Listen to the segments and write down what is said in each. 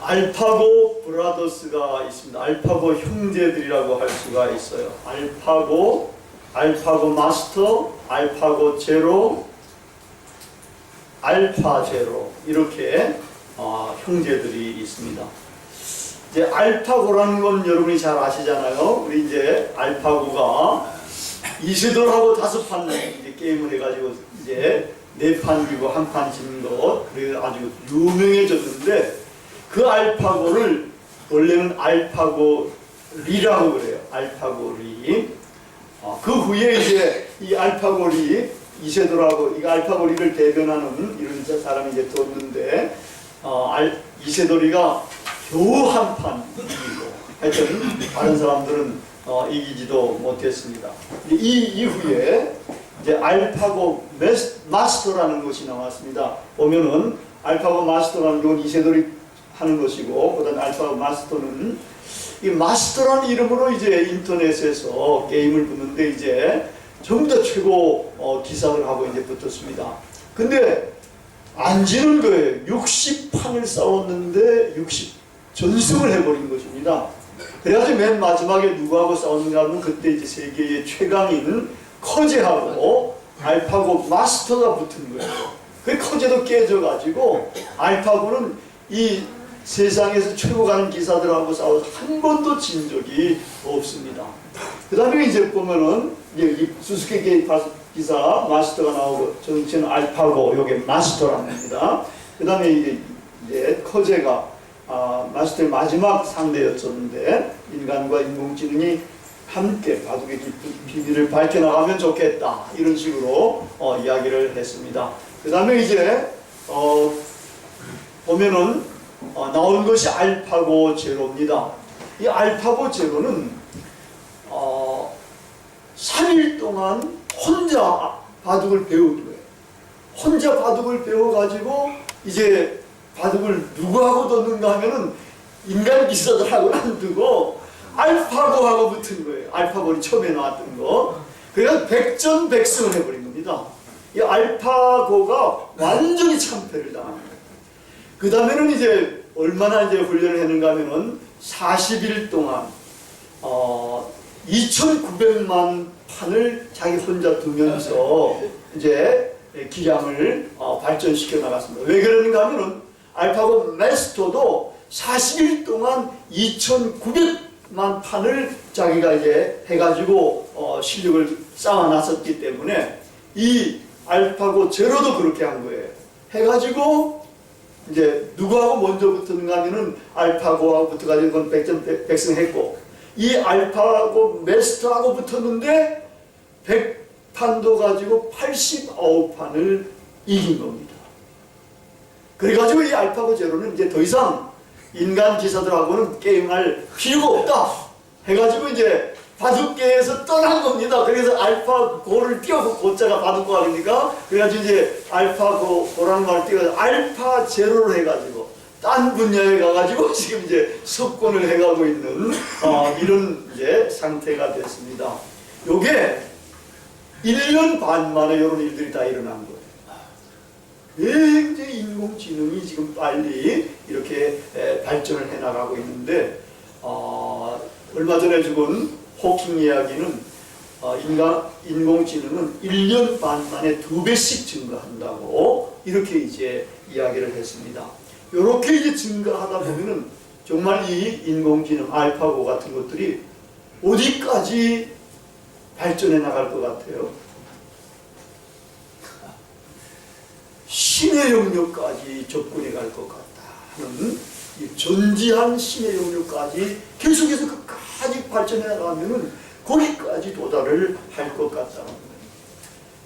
알파고 브라더스가 있습니다. 알파고 형제들이라고 할 수가 있어요. 알파고 마스터, 알파고 제로, 알파 제로 이렇게 형제들이 있습니다. 이제 알파고라는 건 여러분이 잘 아시잖아요. 우리 이제 알파고가 이세돌하고 5판 이제 게임을 해가지고 이제 4판 이기고 1판 지는 것, 그래 아주 유명해졌는데 그 알파고를 원래는 알파고 리라고 그래요. 알파고 리. 그 후에 이제 이 알파고 리 이세돌하고 이 알파고 리를 대변하는 이런 사람이 이제 뒀는데 이세돌이가 겨우 1판 이기고 하여튼 다른 사람들은 이기지도 못했습니다. 이 이후에 이제 알파고 마스터라는 것이 나왔습니다. 보면은 알파고 마스터라는 건 이세돌이 하는 것이고, 그다음 알파고 마스터는 이 마스터라는 이름으로 이제 인터넷에서 게임을 붙는데 이제 전부 다 최고 기사를 하고 이제 붙었습니다. 근데 안 지는 거예요. 60판을 싸웠는데 60전승을 해버린 것입니다. 그래가지고 맨 마지막에 누구하고 싸웠는가 하면 그때 이제 세계의 최강인 커제하고 알파고 마스터가 붙은 거예요. 그 커제도 깨져가지고 알파고는 이 세상에서 최고 가는 기사들하고 싸워서 한 번도 진 적이 없습니다. 그 다음에 이제 보면은 이 수수께끼 기사 마스터가 나오고 저는 알파고 요게 마스터라는 겁니다. 그 다음에 이제 커제가 마스터의 마지막 상대였었는데 인간과 인공지능이 함께 바둑의 비밀을 밝혀나가면 좋겠다 이런 식으로 이야기를 했습니다. 그 다음에 이제 보면은 나온 것이 알파고 제로입니다. 이 알파고 제로는 3일 동안 혼자 바둑을 배운 거예요. 혼자 바둑을 배워가지고 이제 바둑을 누구하고 뒀는가 하면은 인간 기사들하고는 안 두고 알파고하고 붙은 거예요. 알파고는 처음에 나왔던 거. 그래서 백전백승을 해버린 겁니다. 이 알파고가 완전히 참패를 당합니다. 그 다음에는 이제 얼마나 이제 훈련을 했는가 하면은 40일 동안 2,900만 판을 자기 혼자 두면서 이제 기량을 발전시켜 나갔습니다. 왜 그러는가 하면은 알파고 마스터도 40일 동안 2,900만 판을 자기가 이제 해가지고 실력을 쌓아놨었기 때문에 이 알파고 제로도 그렇게 한 거예요. 해가지고 이제 누구하고 먼저 붙었는가 하면은 알파고하고 붙어가지고 그건 백전백승했고 이 알파고 마스터하고 붙었는데 100판도 가지고 89판을 이긴 겁니다. 그래가지고 이 알파고 제로는 이제 더 이상 인간 기사들하고는 게임할 필요가 없다 해가지고 이제 바둑계에서 떠난 겁니다. 그래서 알파고를 띄워서 고자가 바둑고 하니까 그래가지고 이제 알파고라는 말을 띄워서 알파 제로를 해가지고 딴 분야에 가가지고 지금 이제 석권을 해가고 있는 이런 이제 상태가 됐습니다. 요게 1년 반 만에 이런 일들이 다 일어난 거예요. 굉장히 인공지능이 지금 빨리 이렇게 발전을 해나가고 있는데 얼마 전에 죽은 호킹 이야기는 인공지능은 1년 반 만에 2배씩 증가한다고 이렇게 이제 이야기를 했습니다. 이렇게 이제 증가하다 보면은 정말 이 인공지능 알파고 같은 것들이 어디까지 발전해 나갈 것 같아요? 신의 영역까지 접근해 갈 것 같다는 이 존재한 신의 영역까지 계속해서 끝까지 발전해 나가면은 거기까지 도달을 할 것 같다는 거예요.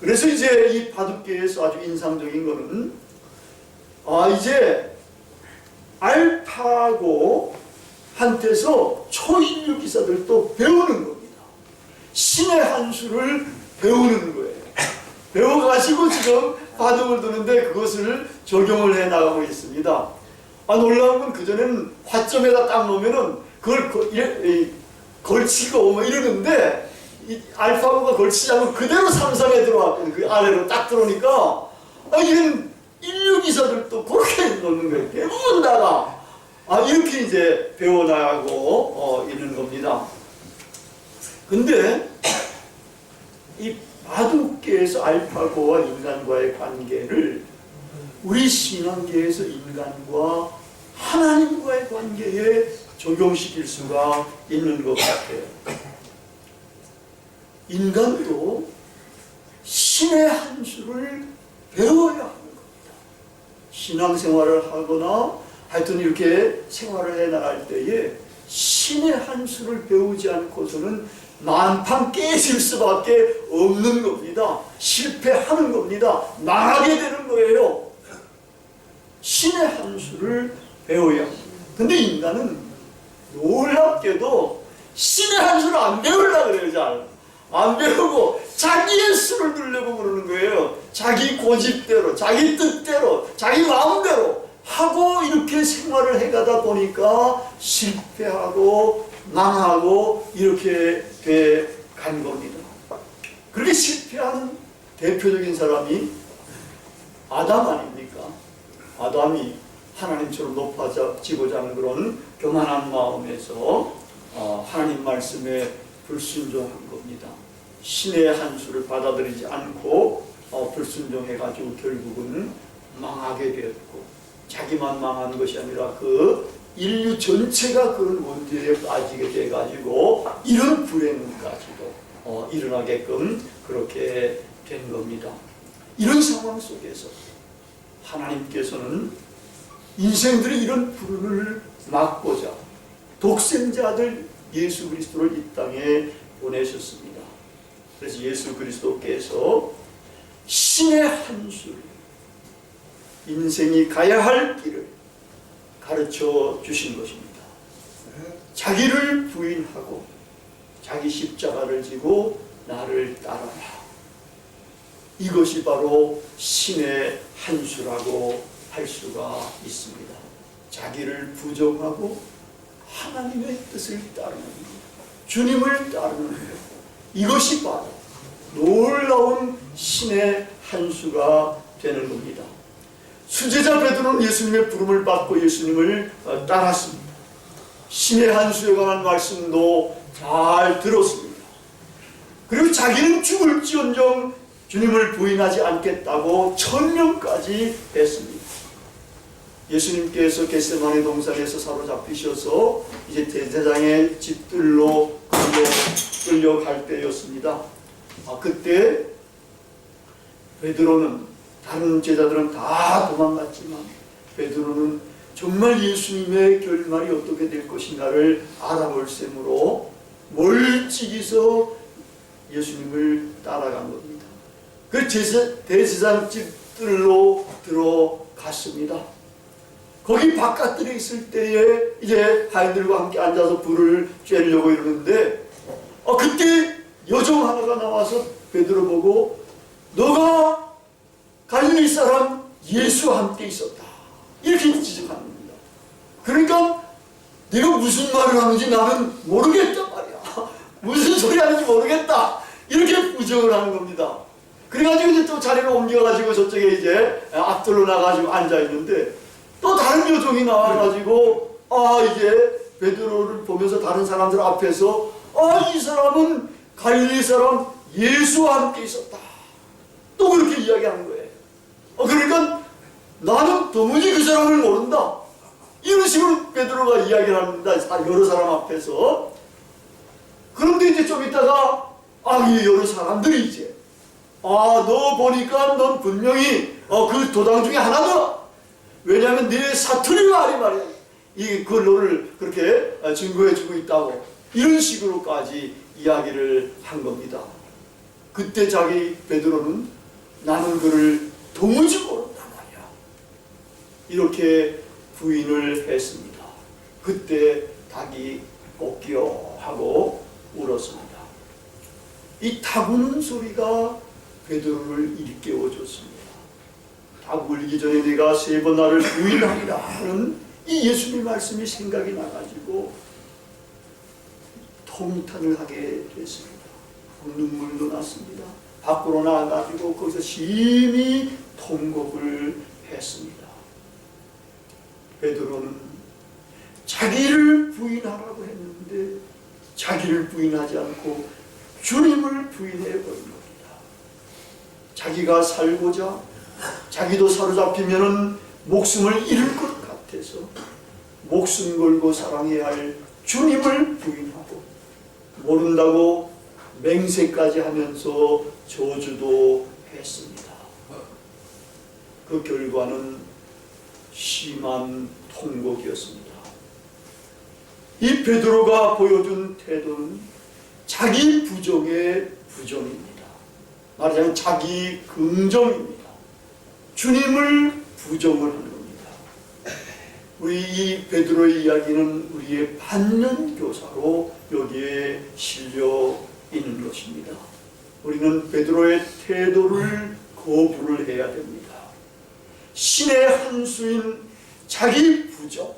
그래서 이제 이 바둑계에서 아주 인상적인 거는 이제 알파고 한테서 초인류 기사들도 배우는 겁니다. 신의 한 수를 배우는 거예요. 배워가지고 지금 바둑을 두는데 그것을 적용을 해 나가고 있습니다. 놀라운 건 그전에는 화점에다 딱 놓으면은 그걸 걸치고 뭐 이러는데 이 알파고가 걸치지 않고 그대로 삼성에 들어왔거든요. 그 아래로 딱 들어오니까 이건 인류 기사들도 그렇게 놓는 거예요. 대부분 다가 이렇게 이제 배워나가고 있는 겁니다. 근데 이 바둑계에서 알파고와 인간과의 관계를 우리 신앙계에서 인간과 하나님과의 관계에 적용시킬 수가 있는 것 같아요. 인간도 신의 한 수를 배워야 하는 겁니다. 신앙생활을 하거나 하여튼 이렇게 생활을 해나갈 때에 신의 한 수를 배우지 않고서는 만판 깨질 수밖에 없는 겁니다. 실패하는 겁니다. 망하게 되는 거예요. 신의 한 수를 배워야 합니다. 근데 인간은 놀랍게도 신의 한 수를 안 배우려고 그래요. 잘 안 배우고 자기의 수를 두려고 그러는 거예요. 자기 고집대로, 자기 뜻대로, 자기 마음대로 하고 이렇게 생활을 해가다 보니까 실패하고 망하고 이렇게 돼 간 겁니다. 그렇게 실패한 대표적인 사람이 아담 아닙니까? 아담이 하나님처럼 높아지고자 하는 그런 교만한 마음에서 하나님 말씀에 불순종한 겁니다. 신의 한 수를 받아들이지 않고 불순종해가지고 결국은 망하게 되었고, 자기만 망한 것이 아니라 그 인류 전체가 그런 원죄에 빠지게 돼가지고 이런 불행까지도 일어나게끔 그렇게 된 겁니다. 이런 상황 속에서 하나님께서는 인생들의 이런 불운을 막고자 독생자 아들 예수 그리스도를 이 땅에 보내셨습니다. 그래서 예수 그리스도께서 신의 한 수를, 인생이 가야 할 길을 가르쳐 주신 것입니다. 자기를 부인하고 자기 십자가를 지고 나를 따라라. 이것이 바로 신의 한 수라고 할 수가 있습니다. 자기를 부정하고 하나님의 뜻을 따르는 것, 주님을 따르는 것, 이것이 바로 놀라운 신의 한 수가 되는 겁니다. 수제자 베드로는 예수님의 부름을 받고 예수님을 따랐습니다. 신의 한 수에 관한 말씀도 잘 들었습니다. 그리고 자기는 죽을지언정 주님을 부인하지 않겠다고 천명까지 했습니다. 예수님께서 겟세마네 동산에서 사로잡히셔서 이제 제사장의 집들로 끌려갈 때였습니다. 그때 베드로는, 다른 제자들은 다 도망갔지만 베드로는 정말 예수님의 결말이 어떻게 될 것인가를 알아볼 셈으로 멀찍이서 예수님을 따라간 겁니다. 그 대제사장 집들로 들어갔습니다. 거기 바깥들에 있을 때에 이제 하인들과 함께 앉아서 불을 쬐려고 이러는데 그때 여종 하나가 나와서 베드로 보고 너가 갈릴리 사람 예수와 함께 있었다, 이렇게 지적하는 겁니다. 그러니까 네가 무슨 말을 하는지 나는 모르겠단 말이야. 무슨 소리 하는지 모르겠다, 이렇게 부정을 하는 겁니다. 그래가지고 이제 또 자리를 옮겨가지고 저쪽에 이제 앞들로 나가지고 앉아있는데 또 다른 여종이 나와가지고 이제 베드로를 보면서 다른 사람들 앞에서 이 사람은 갈릴리 사람 예수와 함께 있었다, 또 그렇게 이야기하는 거예요. 그러니까 나는 도무지 그 사람을 모른다, 이런 식으로 베드로가 이야기를 합니다. 여러 사람 앞에서. 그런데 이제 좀 있다가 이 여러 사람들이 이제 너 보니까 넌 분명히 그 도당 중에 하나다. 왜냐하면 네 사투리가 아니 말이야. 그걸 너를 그렇게 증거해주고 있다고, 이런 식으로까지 이야기를 한 겁니다. 그때 자기 베드로는 나는 그를 도무지 모른단 말이야, 이렇게 부인을 했습니다. 그때 닭이 꺾여 하고 울었습니다. 이 닭 우는 소리가 베드로를 일깨워줬습니다. 닭 울기 전에 네가 3번 나를 부인하리라 하는 이 예수님 말씀이 생각이 나가지고 통탄을 하게 됐습니다. 눈물도 났습니다. 밖으로 나가가지고 거기서 심히 통곡을 했습니다. 베드로는 자기를 부인하라고 했는데 자기를 부인하지 않고 주님을 부인해 버린 겁니다. 자기가 살고자 자기도 사로잡히면은 목숨을 잃을 것 같아서 목숨 걸고 사랑해야 할 주님을 부인하고 모른다고 맹세까지 하면서 저주도 했습니다. 그 결과는 심한 통곡이었습니다. 이 베드로가 보여준 태도는 자기 부정의 부정입니다. 말하자면 자기 긍정입니다. 주님을 부정을 하는 겁니다. 우리 이 베드로의 이야기는 우리의 반면교사로 여기에 실려 있는 것입니다. 우리는 베드로의 태도를 거부를 해야 됩니다. 신의 한 수인 자기 부정,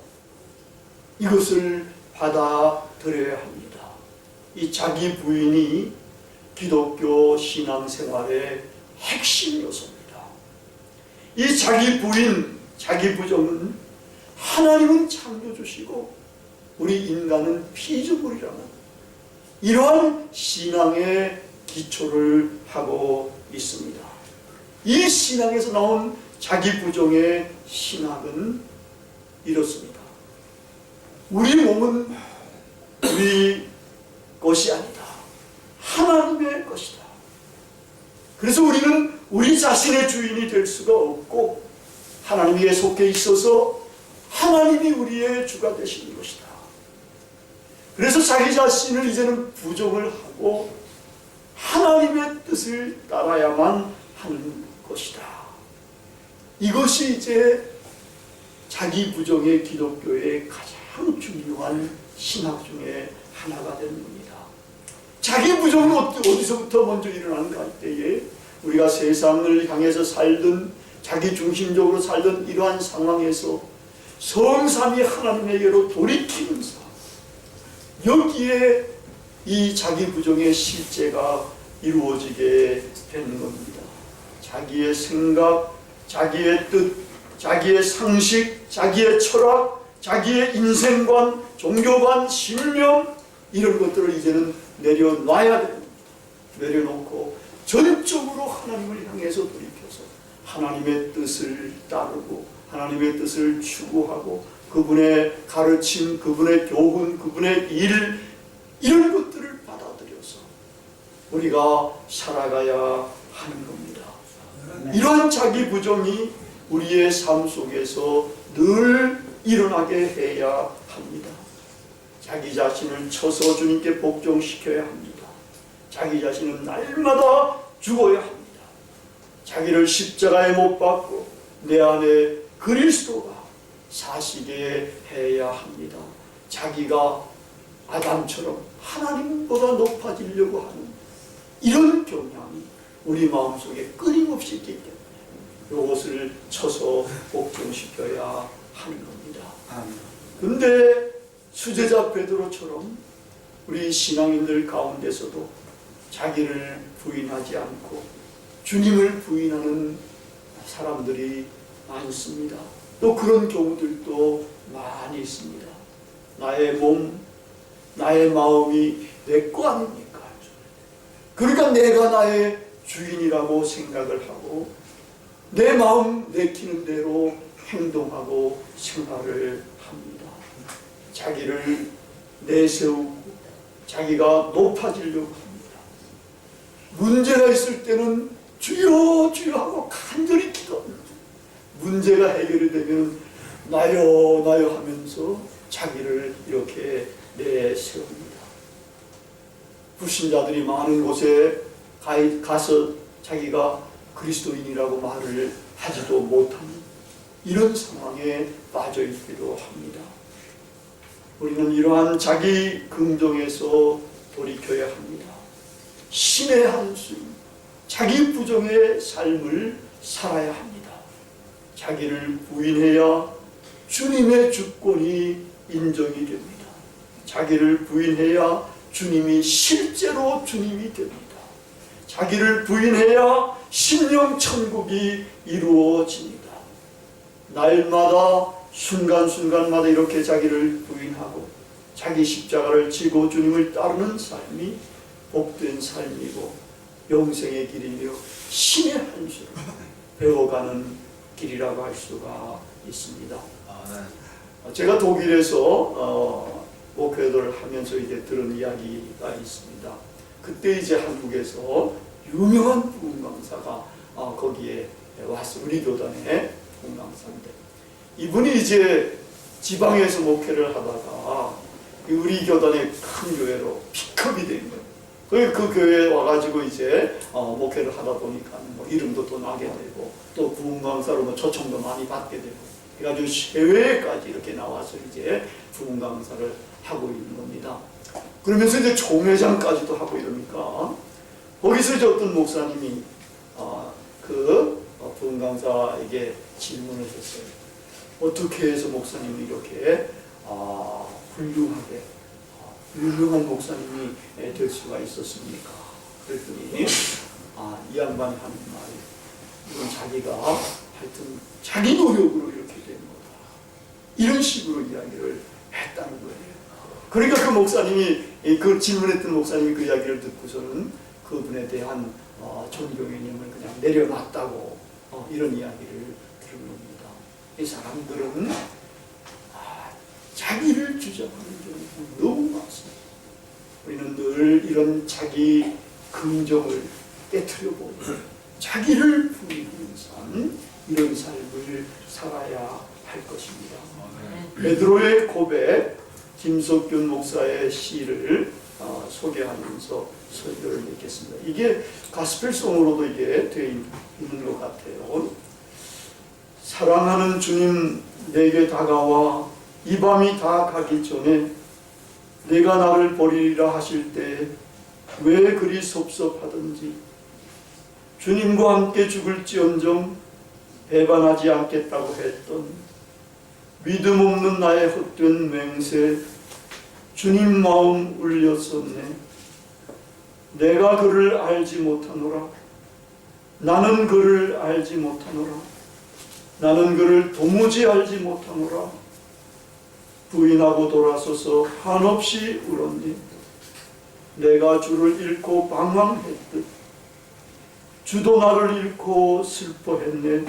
이것을 받아들여야 합니다. 이 자기 부인이 기독교 신앙생활의 핵심 요소입니다. 이 자기 부인, 자기 부정은 하나님은 창조주시고 우리 인간은 피조물이라는 이러한 신앙의 기초를 하고 있습니다. 이 신앙에서 나온 자기 부정의 신학은 이렇습니다. 우리 몸은 우리 것이 아니다. 하나님의 것이다. 그래서 우리는 우리 자신의 주인이 될 수가 없고 하나님에 속해 있어서 하나님이 우리의 주가 되시는 것이다. 그래서 자기 자신을 이제는 부정을 하고 하나님의 뜻을 따라야만 하는 것이다. 이것이 이제 자기 부정의 기독교의 가장 중요한 신학 중에 하나가 되는 겁니다. 자기 부정은 어디서부터 먼저 일어나는가 할 때에 우리가 세상을 향해서 살던 자기 중심적으로 살던 이러한 상황에서 성삼위 하나님에게로 돌이키는 삶, 여기에 이 자기 부정의 실제가 이루어지게 되는 겁니다. 자기의 생각, 자기의 뜻, 자기의 상식, 자기의 철학, 자기의 인생관, 종교관, 신념, 이런 것들을 이제는 내려놔야 됩니다. 내려놓고 전적으로 하나님을 향해서 돌이켜서 하나님의 뜻을 따르고 하나님의 뜻을 추구하고 그분의 가르침, 그분의 교훈, 그분의 일, 이런 것들을 받아들여서 우리가 살아가야 하는 겁니다. 이러한 자기 부정이 우리의 삶 속에서 늘 일어나게 해야 합니다. 자기 자신을 쳐서 주님께 복종시켜야 합니다. 자기 자신은 날마다 죽어야 합니다. 자기를 십자가에 못 박고 내 안에 그리스도가 사시게 해야 합니다. 자기가 아담처럼 하나님보다 높아지려고 하는 이런 경향이 우리 마음속에 끊임없이 있기 때문에 이것을 쳐서 복종시켜야 하는 겁니다. 그런데 수제자 베드로처럼 우리 신앙인들 가운데서도 자기를 부인하지 않고 주님을 부인하는 사람들이 많습니다. 또 그런 경우들도 많이 있습니다. 나의 몸, 나의 마음이 내 거 아닙니까? 그러니까 내가 나의 주인이라고 생각을 하고 내 마음 내키는 대로 행동하고 생활을 합니다. 자기를 내세우고 자기가 높아지려고 합니다. 문제가 있을 때는 주여 주여 하고 간절히 기도합니다. 문제가 해결이 되면 나요 나요 하면서 자기를 이렇게 내세웁니다. 불신자들이 많은 곳에 가서 자기가 그리스도인이라고 말을 하지도 못하는 이런 상황에 빠져 있기도 합니다. 우리는 이러한 자기 긍정에서 돌이켜야 합니다. 신의 한 수, 자기 부정의 삶을 살아야 합니다. 자기를 부인해야 주님의 주권이 인정이 됩니다. 자기를 부인해야 주님이 실제로 주님이 됩니다. 자기를 부인해야 심령천국이 이루어집니다. 날마다 순간순간마다 이렇게 자기를 부인하고 자기 십자가를 지고 주님을 따르는 삶이 복된 삶이고 영생의 길이며 신의 한 수를 배워가는 길이라고 할 수가 있습니다. 제가 독일에서 목회도를 하면서 이제 들은 이야기가 있습니다. 그때 이제 한국에서 유명한 부흥 강사가 거기에 왔어. 우리 교단의 부흥 강사인데 이분이 이제 지방에서 목회를 하다가 우리 교단의 큰 교회로 픽업이 된 거예요. 그 교회에 와가지고 이제 목회를 하다 보니까 뭐 이름도 또 나게 되고 또 부흥 강사로 뭐 초청도 많이 받게 되고 그래가지고 해외까지 이렇게 나와서 이제 부흥 강사를 하고 있는 겁니다. 그러면서 이제 총회장까지도 하고 이러니까 거기서 이제 어떤 목사님이 그 부흥 강사에게 질문을 했어요. 어떻게 해서 목사님이 이렇게 훌륭하게 유명한 목사님이 될 수가 있었습니까? 그랬더니 이 양반이 하는 말이 이건 자기가 하여튼 자기 노력으로 이렇게 된 거다. 이런 식으로 이야기를 했다는 거예요. 그러니까 그 목사님이 그 질문했던 목사님이 그 이야기를 듣고서는 그분에 대한 존경의 님을 그냥 내려놨다고 이런 이야기를 들은 겁니다. 이 사람들은 자기를 주장하는 경우가 너무 많습니다. 우리는 늘 이런 자기 긍정을 깨트려보고 자기를 부리는 삶, 이런 삶을 살아야 할 것입니다. 베드로의 고백, 김석균 목사의 시를 소개하면서 설교를 맺겠습니다. 이게 가스펠송으로도 이게 되어 있는 것 같아요. 사랑하는 주님, 내게 다가와 이 밤이 다 가기 전에 내가 나를 버리리라 하실 때 왜 그리 섭섭하던지 주님과 함께 죽을지언정 배반하지 않겠다고 했던 믿음 없는 나의 헛된 맹세 주님 마음 울렸었네. 내가 그를 알지 못하노라. 나는 그를 알지 못하노라. 나는 그를 도무지 알지 못하노라. 부인하고 돌아서서 한없이 울었니. 내가 주를 잃고 방황했듯 주도 나를 잃고 슬퍼했네.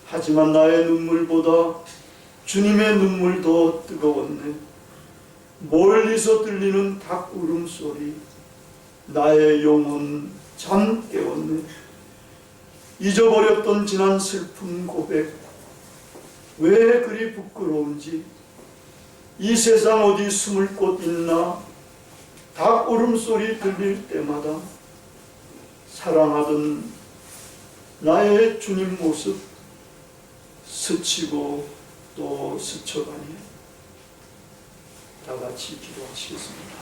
하지만 나의 눈물보다 주님의 눈물 더 뜨거웠네. 멀리서 들리는 닭 울음소리 나의 영혼 잠 깨웠네. 잊어버렸던 지난 슬픈 고백 왜 그리 부끄러운지. 이 세상 어디 숨을 곳 있나. 닭 울음소리 들릴 때마다 사랑하던 나의 주님 모습 스치고 또 스쳐가니. 다 같이 기도하시겠습니다.